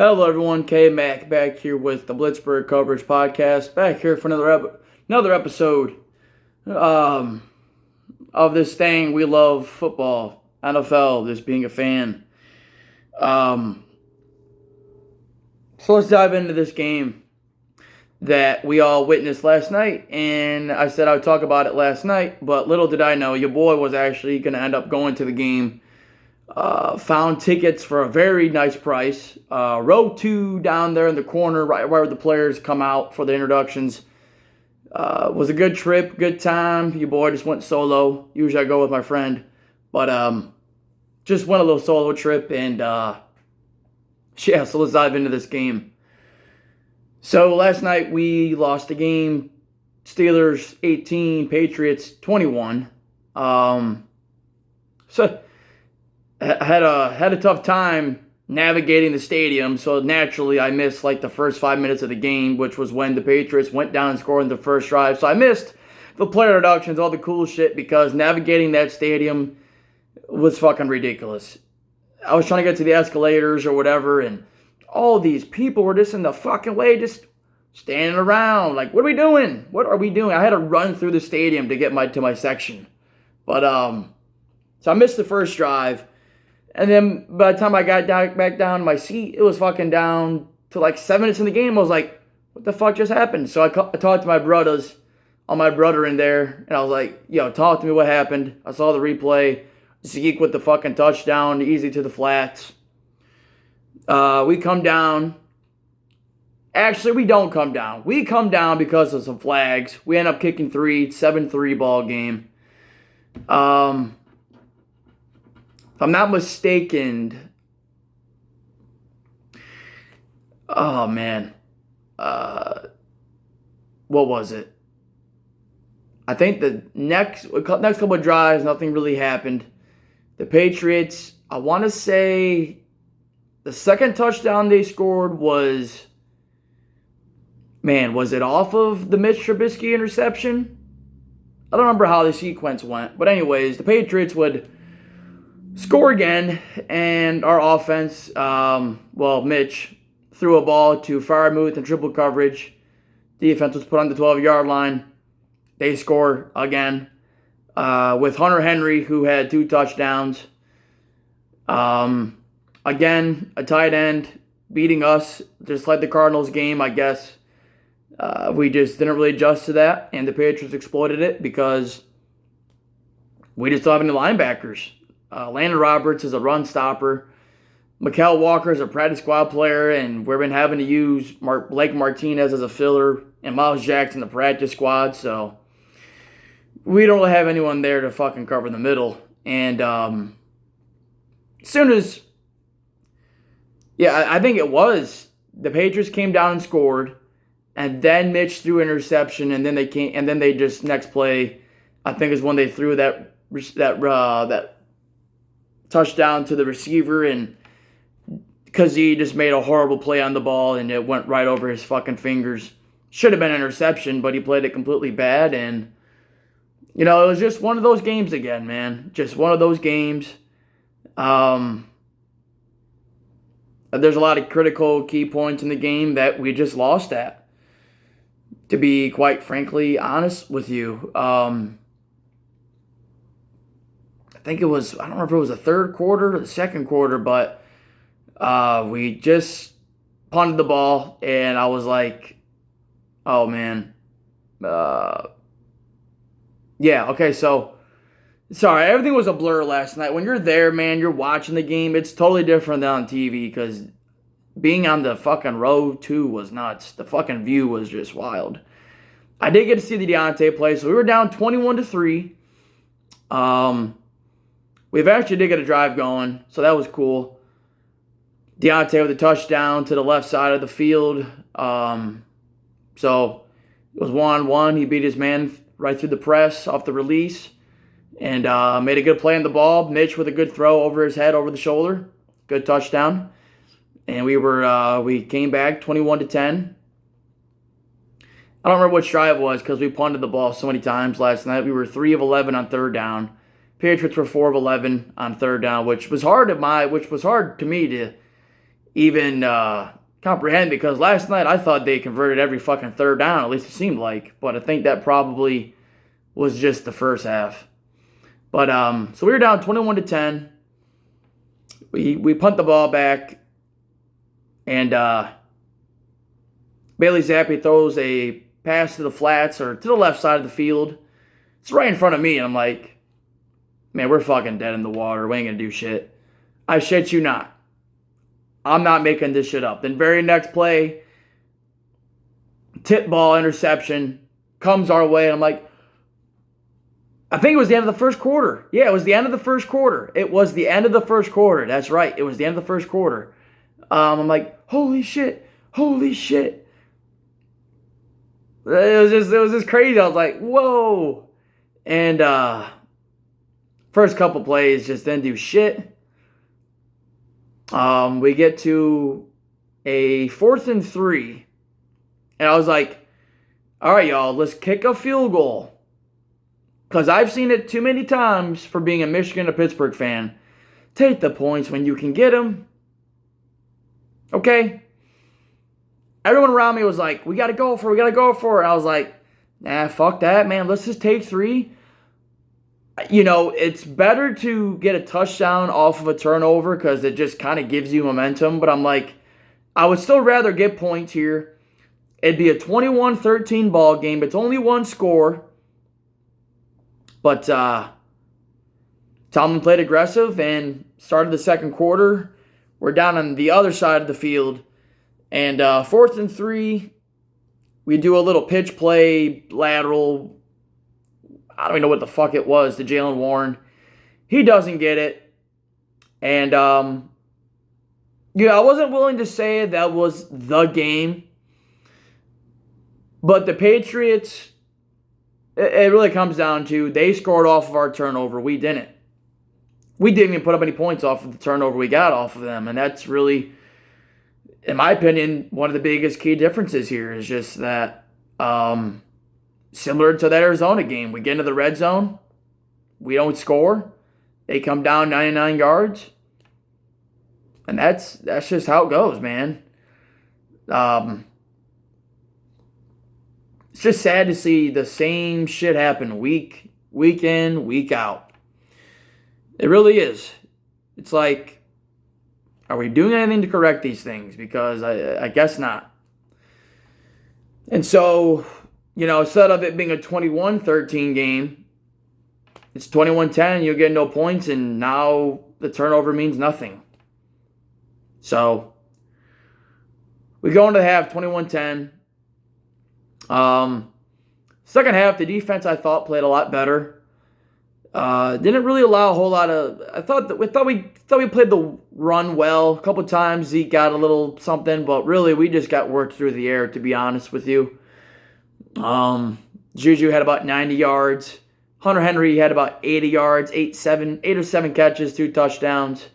Hello, everyone. K Mac back here with the Blitzburg Coverage Podcast. Back here for another episode um, of this thing we love, football, NFL. Just being a fan. Um, so let's dive into this game that we all witnessed last night. And I said I would talk about it last night, but little did I know your boy was actually going to end up going to the game. Found tickets for a very nice price. Row 2 down there in the corner, right where the players come out for the introductions. Was a good trip, good time. Your boy just went solo. Usually I go with my friend. But just went a little solo trip. And yeah, so let's dive into this game. So last night we lost the game. Steelers 18, Patriots 21. So had a tough time navigating the stadium, so naturally I missed like the first 5 minutes of the game, which was when the Patriots went down and scored in the first drive. So I missed the player introductions, all the cool shit, because navigating that stadium was fucking ridiculous. I was trying to get to the escalators or whatever, and all these people were just in the fucking way, just standing around. Like, what are we doing? What are we doing? I had to run through the stadium to get to my section. But so I missed the first drive. And then by the time I got back down to my seat, it was fucking down to like 7 minutes in the game. I was like, what the fuck just happened? So I talked to my brother in there, and I was like, yo, talk to me what happened. I saw the replay. Zeke with the fucking touchdown, easy to the flats. We come down. Actually, we don't come down. We come down because of some flags. We end up kicking 7-3 ball game. If I'm not mistaken, oh man, what was it? I think the next couple of drives, nothing really happened. The Patriots, I want to say the second touchdown they scored was it off of the Mitch Trubisky interception? I don't remember how the sequence went. But anyways, the Patriots would score again, and our offense, Mitch threw a ball to Freiermuth in triple coverage. Defense was put on the 12-yard line. They score again with Hunter Henry, who had 2 touchdowns. Again, a tight end beating us, just like the Cardinals game, I guess. We just didn't really adjust to that, and the Patriots exploited it because we just don't have any linebackers. Landon Roberts is a run stopper. Mykal Walker is a practice squad player, and we've been having to use Blake Martinez as a filler and Miles Jackson the practice squad, so we don't really have anyone there to fucking cover the middle. And as soon as, I think it was the Patriots came down and scored, and then Mitch threw an interception, and then they just next play, I think is when they threw that touchdown to the receiver, and because he just made a horrible play on the ball and it went right over his fucking fingers. Should have been an interception, but he played it completely bad, and it was just one of those games again, man. Just one of those games. There's a lot of critical key points in the game that we just lost at, to be quite frankly honest with you. I think it was, I don't remember if it was the third quarter or the second quarter, but we just punted the ball, and I was like, oh, man. Okay, so, sorry, everything was a blur last night. When you're there, man, you're watching the game, it's totally different than on TV, because being on the fucking row 2 was nuts. The fucking view was just wild. I did get to see the Deontay play, so we were down 21-3. We eventually did get a drive going, so that was cool. Deontay with a touchdown to the left side of the field. So it was 1-1. He beat his man right through the press off the release and made a good play on the ball. Mitch with a good throw over his head, over the shoulder. Good touchdown. And we came back 21-10. I don't remember which drive it was because we punted the ball so many times last night. We were 3 of 11 on third down. Patriots were 4 of 11 on third down, which was hard to me to even comprehend, because last night I thought they converted every fucking third down, at least it seemed like. But I think that probably was just the first half. But so we were down 21-10. We punt the ball back, and Bailey Zappi throws a pass to the flats or to the left side of the field. It's right in front of me, and I'm like, man, we're fucking dead in the water. We ain't gonna do shit. I shit you not. I'm not making this shit up. Then very next play, tip ball interception comes our way, and I'm like, I think it was the end of the first quarter. Yeah, it was the end of the first quarter. It was the end of the first quarter. That's right. It was the end of the first quarter. I'm like, holy shit. Holy shit. It was just crazy. I was like, whoa. And first couple plays just didn't do shit. We get to a 4th and 3. And I was like, all right, y'all, let's kick a field goal. Because I've seen it too many times for being a Michigan or Pittsburgh fan. Take the points when you can get them. Okay? Everyone around me was like, we got to go for it. And I was like, nah, fuck that, man. Let's just take 3. You know, it's better to get a touchdown off of a turnover because it just kind of gives you momentum. But I'm like, I would still rather get points here. It'd be a 21-13 ball game. It's only one score. But Tomlin played aggressive and started the second quarter. We're down on the other side of the field. And 4th and 3, we do a little pitch play, lateral. I don't even know what the fuck it was to Jaylen Warren. He doesn't get it. And, I wasn't willing to say that was the game. But the Patriots, it really comes down to they scored off of our turnover. We didn't. We didn't even put up any points off of the turnover we got off of them. And that's really, in my opinion, one of the biggest key differences here is just that similar to that Arizona game, we get into the red zone, we don't score, they come down 99 yards, and that's just how it goes, man. It's just sad to see the same shit happen week in, week out. It really is. It's like, are we doing anything to correct these things? Because I guess not. And so, instead of it being a 21-13 game, it's 21-10, you'll get no points, and now the turnover means nothing. So, we go into the half 21-10. Second half, the defense I thought played a lot better. Didn't really allow a whole lot of. We thought we played the run well a couple times. Zeke got a little something, but really we just got worked through the air. To be honest with you, Juju had about 90 yards. Hunter Henry had about 80 yards, 8 or 7 catches, 2 touchdowns.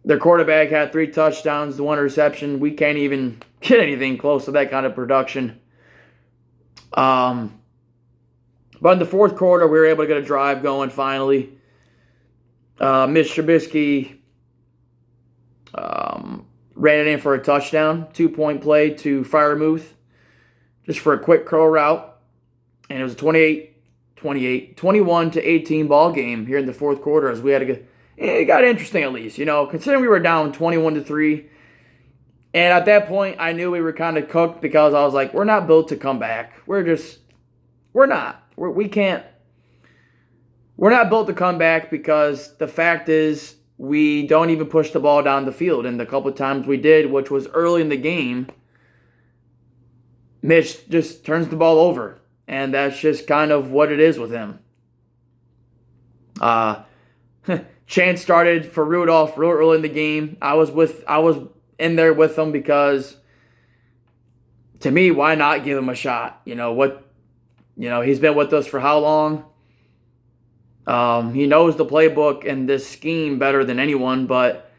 Their quarterback had 3 touchdowns, the 1 reception. We can't even get anything close to that kind of production. But in the fourth quarter, we were able to get a drive going finally. Mitch Trubisky ran it in for a touchdown, 2-point play to Freiermuth, just for a quick curl route. And it was a 21-18 ball game here in the fourth quarter as we had to get. It got interesting at least, considering we were down 21-3. And at that point, I knew we were kind of cooked because I was like, we're not built to come back. We're not. We can't. We're not built to come back because the fact is we don't even push the ball down the field. And the couple of times we did, which was early in the game, Mitch just turns the ball over. And that's just kind of what it is with him. Chance started for Rudolph real early in the game. I was in there with him because, to me, why not give him a shot? He's been with us for how long? He knows the playbook and this scheme better than anyone, but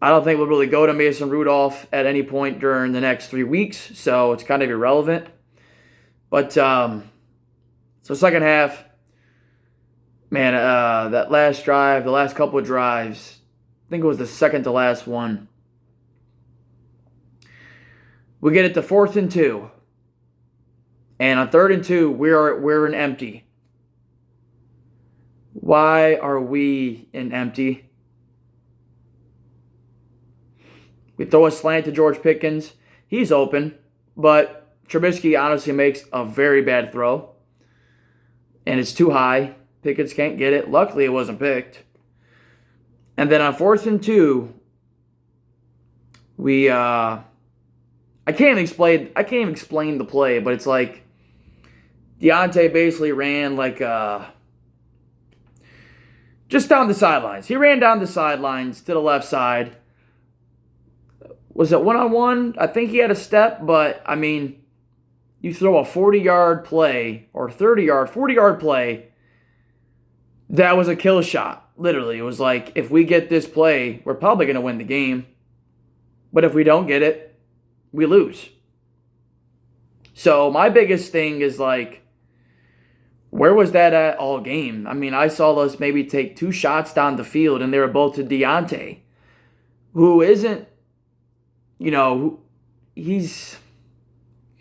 I don't think we'll really go to Mason Rudolph at any point during the next 3 weeks, so it's kind of irrelevant. But, so second half, man, that last drive, the last couple of drives, I think it was the second to last one. We get it to 4th and 2. And on 3rd and 2, we're in empty. Why are we in empty? We throw a slant to George Pickens. He's open, but Trubisky honestly makes a very bad throw. And it's too high. Pickens can't get it. Luckily, it wasn't picked. And then on 4th and 2, we I can't even explain the play, but it's like Deontay basically ran like just down the sidelines. He ran down the sidelines to the left side. Was it one-on-one? I think he had a step, but I mean, you throw a 40-yard play or 30-yard, 40-yard play, that was a kill shot. Literally, it was like, if we get this play, we're probably going to win the game. But if we don't get it, we lose. So my biggest thing is like, where was that at all game? I mean, I saw us maybe take 2 shots down the field, and they were both to Deontay, who isn't, he's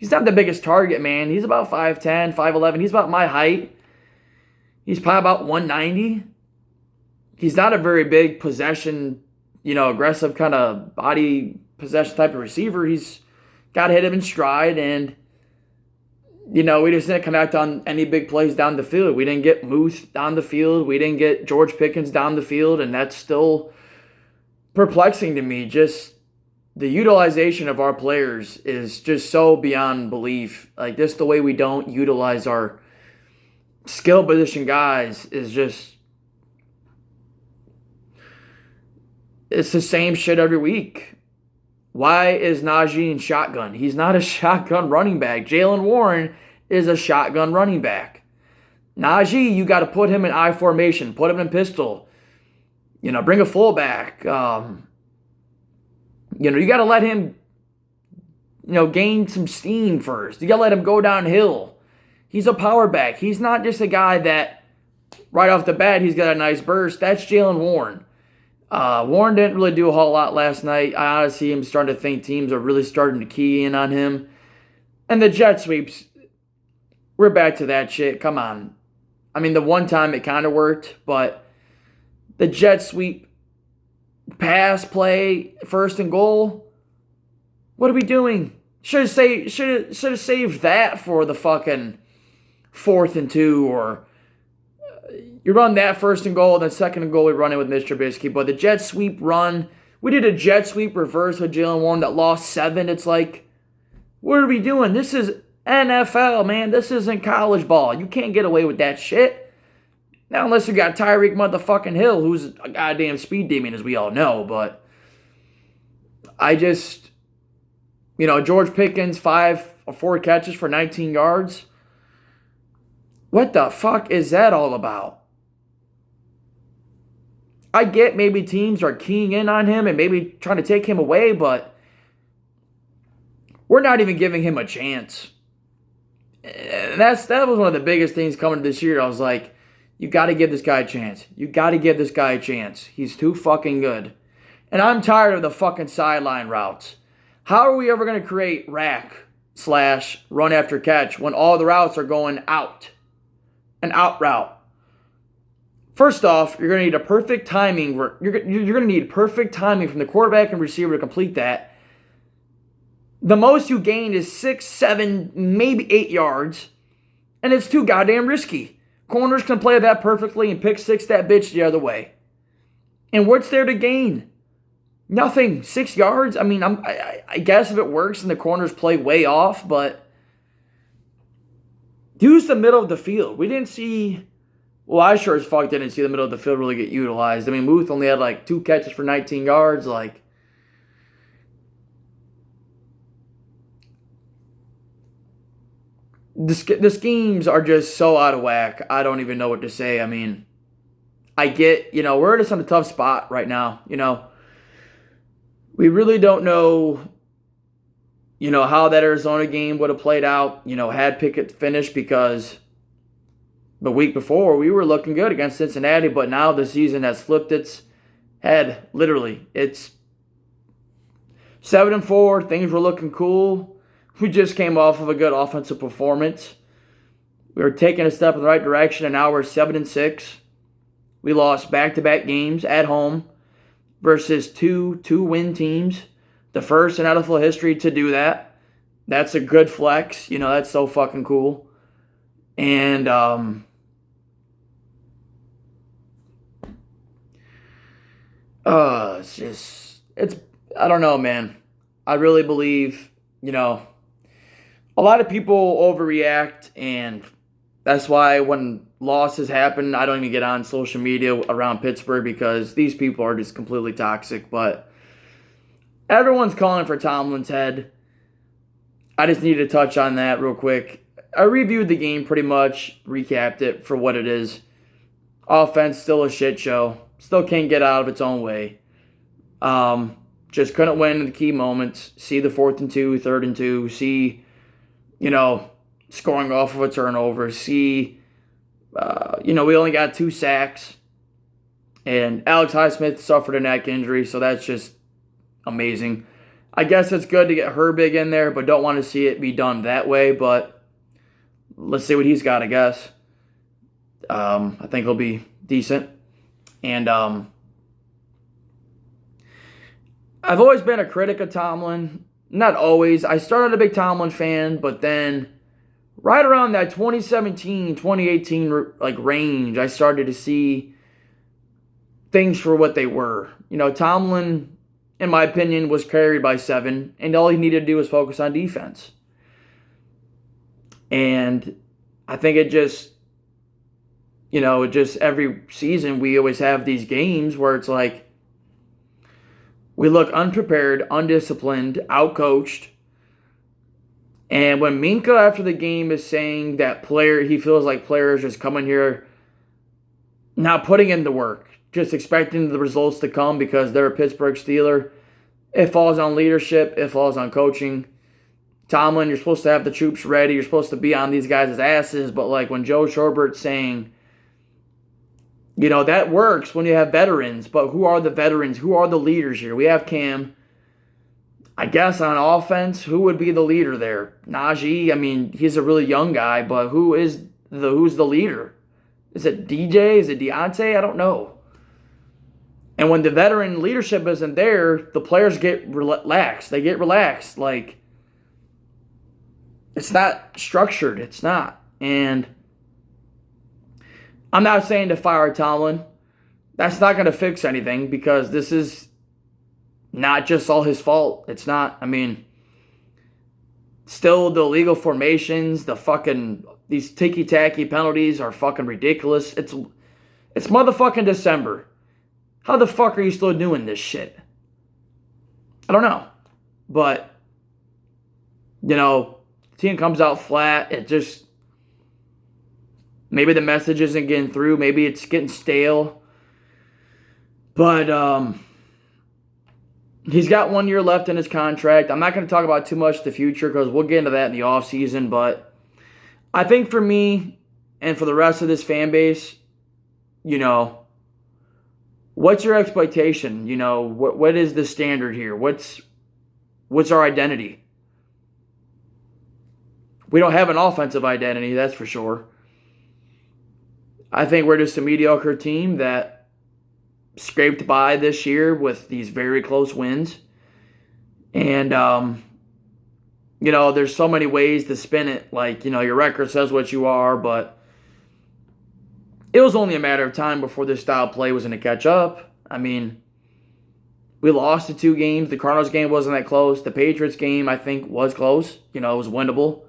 not the biggest target, man. He's about 5'10", 5'11". He's about my height. He's probably about 190. He's not a very big possession, aggressive kind of body possession type of receiver. He's got to hit him in stride, and, we just didn't connect on any big plays down the field. We didn't get Moose down the field. We didn't get George Pickens down the field, and that's still perplexing to me. Just the utilization of our players is just so beyond belief. Like, just the way we don't utilize our skill position guys is just, it's the same shit every week. Why is Najee in shotgun? He's not a shotgun running back. Jaylen Warren is a shotgun running back. Najee, you got to put him in I formation, put him in pistol. Bring a fullback. You got to let him, gain some steam first. You got to let him go downhill. He's a power back. He's not just a guy that right off the bat he's got a nice burst. That's Jaylen Warren. Warren didn't really do a whole lot last night. I honestly am starting to think teams are really starting to key in on him. And the jet sweeps, we're back to that shit. Come on. I mean, the one time it kind of worked, but the jet sweep pass play, 1st and goal, what are we doing? Should have saved that for the fucking 4th and 2, or you run that 1st and goal, then 2nd and goal we run it with Mr. Trubisky. But the jet sweep run, we did a jet sweep reverse with Jaylen Warren that lost 7. It's like, what are we doing? This is NFL, man. This isn't college ball. You can't get away with that shit. Now, unless you got Tyreek motherfucking Hill, who's a goddamn speed demon, as we all know. But I just, George Pickens, 5 or 4 catches for 19 yards. What the fuck is that all about? I get maybe teams are keying in on him and maybe trying to take him away, but we're not even giving him a chance. And that was one of the biggest things coming this year. I was like, you got to give this guy a chance. You got to give this guy a chance. He's too fucking good. And I'm tired of the fucking sideline routes. How are we ever going to create rack/run after catch when all the routes are going out? An out route. First off, you're going to need a perfect timing. You're going to need perfect timing from the quarterback and receiver to complete that. The most you gain is 6, 7, maybe 8 yards. And it's too goddamn risky. Corners can play that perfectly and pick 6 that bitch the other way. And what's there to gain? Nothing. 6 yards? I mean, I guess if it works and the corners play way off, but use the middle of the field. We didn't see... Well, I sure as fuck didn't see the middle of the field really get utilized. I mean, Muth only had like 2 catches for 19 yards. Like, the schemes are just so out of whack. I don't even know what to say. I mean, I get, we're just in a tough spot right now. We really don't know, how that Arizona game would have played out, had Pickett finished, because the week before we were looking good against Cincinnati, but now the season has flipped its head, literally. It's 7-4, things were looking cool. We just came off of a good offensive performance. We were taking a step in the right direction, and now we're 7-6. We lost back-to-back games at home versus two-win teams. The first in NFL history to do that. That's a good flex. That's so fucking cool. And I don't know, man. I really believe, a lot of people overreact, and that's why when losses happen, I don't even get on social media around Pittsburgh because these people are just completely toxic. But everyone's calling for Tomlin's head. I just need to touch on that real quick. I reviewed the game pretty much, recapped it for what it is. Offense, still a shit show. Still can't get out of its own way. Just couldn't win in the key moments. See the 4th and 2, 3rd and 2. See, scoring off of a turnover. See, we only got 2 sacks. And Alex Highsmith suffered a neck injury, so that's just amazing. I guess it's good to get Herbig in there, but don't want to see it be done that way. But let's see what he's got, I guess. I think he'll be decent. And I've always been a critic of Tomlin. Not always. I started a big Tomlin fan, but then right around that 2017, 2018 range, I started to see things for what they were. Tomlin, in my opinion, was carried by 7, and all he needed to do was focus on defense. And I think it just every season we always have these games where it's like we look unprepared, undisciplined, outcoached. And when Minka after the game is saying that he feels like players just coming here not putting in the work, just expecting the results to come because they're a Pittsburgh Steeler, it falls on leadership, it falls on coaching. Tomlin, you're supposed to have the troops ready, you're supposed to be on these guys' asses, but like when Joe Schorbert's saying, that works when you have veterans, but who are the veterans? Who are the leaders here? We have Cam. I guess on offense, who would be the leader there? Najee, he's a really young guy, but who's the leader? Is it DJ? Is it Deontay? I don't know. And when the veteran leadership isn't there, the players get relaxed. They get relaxed. Like, it's not structured. It's not. And I'm not saying to fire Tomlin. That's not going to fix anything because this is not just all his fault. It's not. Still the illegal formations, these ticky-tacky penalties are fucking ridiculous. It's motherfucking December. How the fuck are you still doing this shit? I don't know. But, the team comes out flat. It just, maybe the message isn't getting through. Maybe it's getting stale. But he's got 1 year left in his contract. I'm not going to talk about too much the future because we'll get into that in the offseason. But I think for me and for the rest of this fan base, what's your expectation? What is the standard here? What's our identity? We don't have an offensive identity, that's for sure. I think we're just a mediocre team that scraped by this year with these very close wins. And, there's so many ways to spin it. Like, your record says what you are, but it was only a matter of time before this style of play was going to catch up. We lost the 2 games. The Cardinals game wasn't that close. The Patriots game, I think, was close. It was winnable.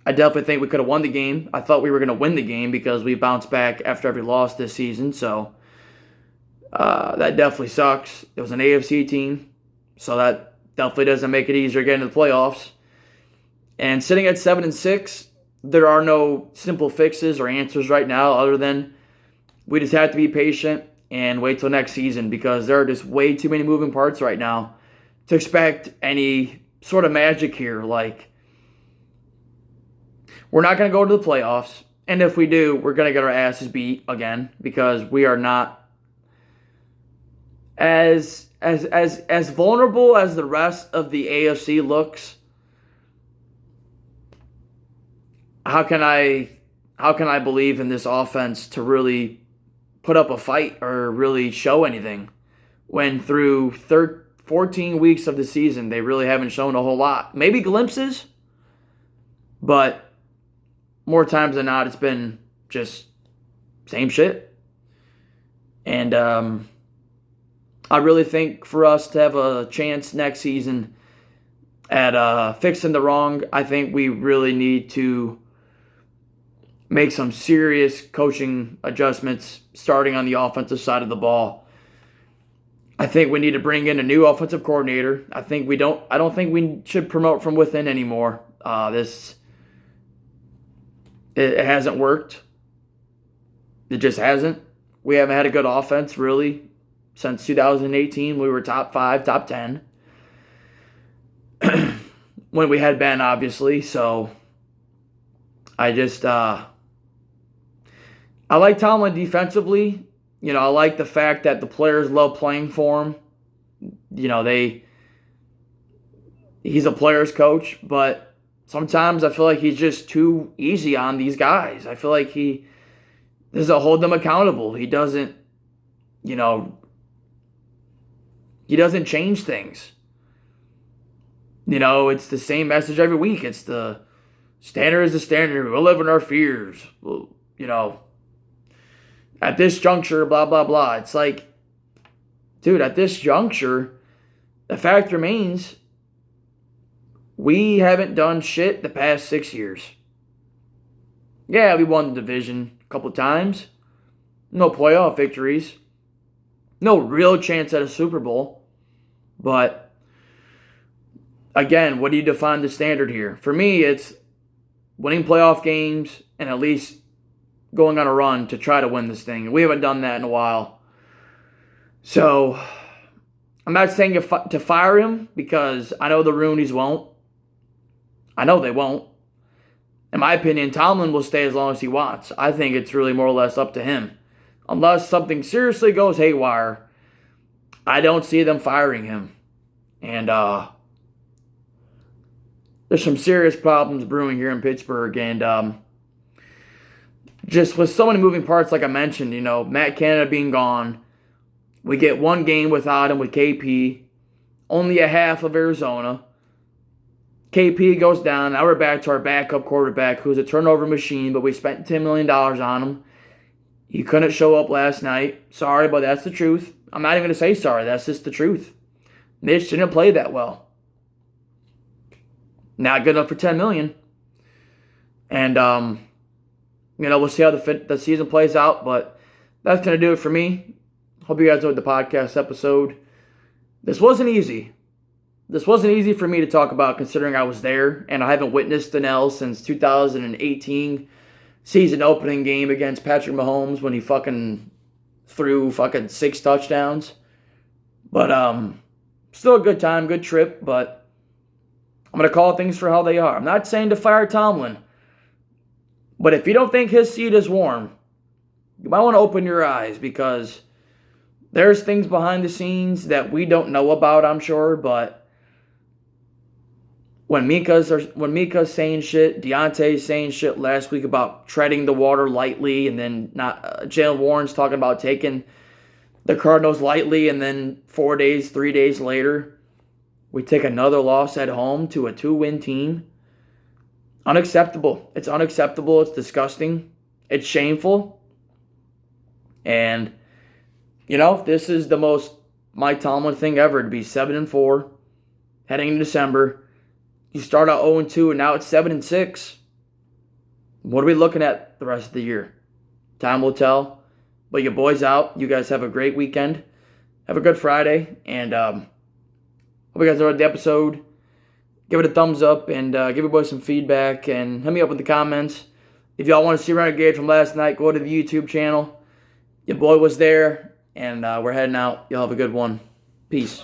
I definitely think we could have won the game. I thought we were going to win the game because we bounced back after every loss this season. So that definitely sucks. It was an AFC team. So that definitely doesn't make it easier getting to the playoffs. And sitting at 7-6, there are no simple fixes or answers right now other than we just have to be patient and wait till next season because there are just way too many moving parts right now to expect any sort of magic here. Like, we're not going to go to the playoffs. And if we do, we're going to get our asses beat again because we are not as as vulnerable as the rest of the AFC looks, how can I believe in this offense to really put up a fight or really show anything when through 14 weeks of the season they really haven't shown a whole lot? Maybe glimpses, but more times than not it's been just same shit. And I really think for us to have a chance next season at fixing the wrong, I think we really need to make some serious coaching adjustments starting on the offensive side of the ball. I think we need to bring in a new offensive coordinator. I don't think we should promote from within anymore. It hasn't worked. It just hasn't. We haven't had a good offense really since 2018. We were top 5, top 10 when we had Ben, obviously. So I like Tomlin defensively. You know, I like the fact that the players love playing for him. You know, he's a player's coach, but sometimes I feel like he's just too easy on these guys. I feel like he doesn't hold them accountable. He doesn't change things. You know, it's the same message every week. It's the standard is the standard. We'll live in our fears. Well, you know, at this juncture, blah, blah, blah. It's like, dude, at this juncture, the fact remains, we haven't done shit the past 6 years. Yeah, we won the division a couple times. No playoff victories. No real chance at a Super Bowl. But, again, what do you define the standard here? For me, it's winning playoff games and at least going on a run to try to win this thing. We haven't done that in a while. So, I'm not saying to fire him because I know the Rooneys won't. I know they won't. In my opinion, Tomlin will stay as long as he wants. I think it's really more or less up to him. Unless something seriously goes haywire, I don't see them firing him. And there's some serious problems brewing here in Pittsburgh. And just with so many moving parts, like I mentioned, you know, Matt Canada being gone, we get one game without him with KP, only a half of Arizona. KP goes down. Now we're back to our backup quarterback, who's a turnover machine, but we spent $10 million on him. He couldn't show up last night. Sorry, but that's the truth. I'm not even going to say sorry. That's just the truth. Mitch didn't play that well. Not good enough for $10 million. And, you know, we'll see how the season plays out, but that's going to do it for me. Hope you guys enjoyed the podcast episode. This wasn't easy. This wasn't easy for me to talk about considering I was there, and I haven't witnessed an L since 2018 season opening game against Patrick Mahomes when he fucking threw 6 touchdowns. But still a good time, good trip, but I'm going to call things for how they are. I'm not saying to fire Tomlin, but if you don't think his seat is warm, you might want to open your eyes because there's things behind the scenes that we don't know about, I'm sure, but when Mika's saying shit, Deontay's saying shit last week about treading the water lightly, and then Jalen Warren's talking about taking the Cardinals lightly, and then 3 days later, we take another loss at home to a 2-win team. Unacceptable. It's unacceptable. It's disgusting. It's shameful. And, you know, this is the most Mike Tomlin thing ever to be 7-4 heading into December. You start out 0-2 and now it's 7-6. What are we looking at the rest of the year? Time will tell. But your boys out. You guys have a great weekend. Have a good Friday. And hope you guys enjoyed the episode. Give it a thumbs up and give your boys some feedback. And hit me up in the comments. If y'all want to see Renegade from last night, go to the YouTube channel. Your boy was there. And we're heading out. Y'all have a good one. Peace.